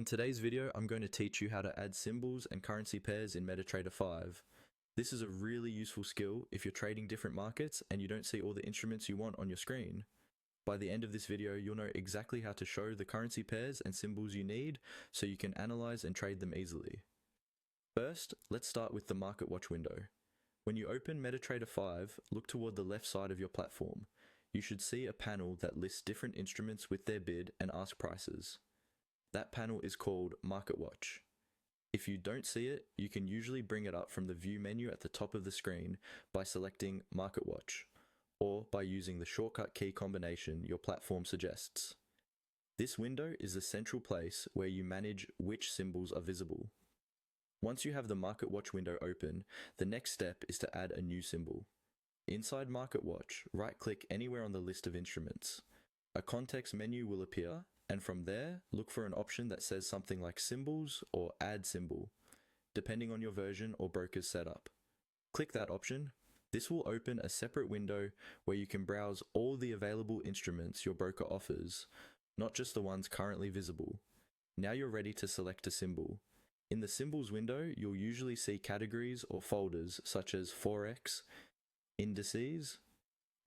In today's video, I'm going to teach you how to add symbols and currency pairs in MetaTrader 5. This is a really useful skill if you're trading different markets and you don't see all the instruments you want on your screen. By the end of this video, you'll know exactly how to show the currency pairs and symbols you need so you can analyze and trade them easily. First, let's start with the Market Watch window. When you open MetaTrader 5, look toward the left side of your platform. You should see a panel that lists different instruments with their bid and ask prices. That panel is called Market Watch. If you don't see it, you can usually bring it up from the View menu at the top of the screen by selecting Market Watch, or by using the shortcut key combination your platform suggests. This window is the central place where you manage which symbols are visible. Once you have the Market Watch window open, the next step is to add a new symbol. Inside Market Watch, right-click anywhere on the list of instruments. A context menu will appear, and from there, look for an option that says something like Symbols or Add Symbol, depending on your version or broker's setup. Click that option. This will open a separate window where you can browse all the available instruments your broker offers, not just the ones currently visible. Now you're ready to select a symbol. In the Symbols window, you'll usually see categories or folders such as forex, indices,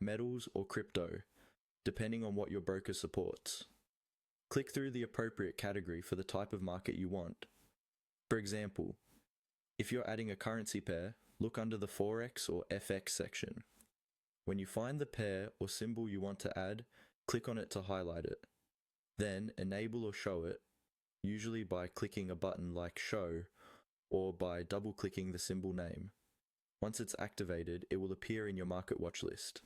metals, or crypto, depending on what your broker supports. Click through the appropriate category for the type of market you want. For example, if you're adding a currency pair, look under the Forex or FX section. When you find the pair or symbol you want to add, click on it to highlight it. Then enable or show it, usually by clicking a button like Show, or by double-clicking the symbol name. Once it's activated, it will appear in your Market Watch list.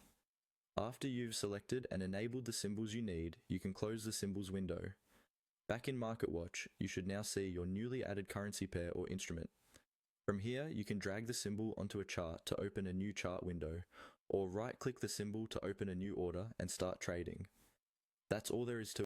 After you've selected and enabled the symbols you need, you can close the Symbols window. Back in Market Watch, you should now see your newly added currency pair or instrument. From here, you can drag the symbol onto a chart to open a new chart window, or right-click the symbol to open a new order and start trading. That's all there is to it.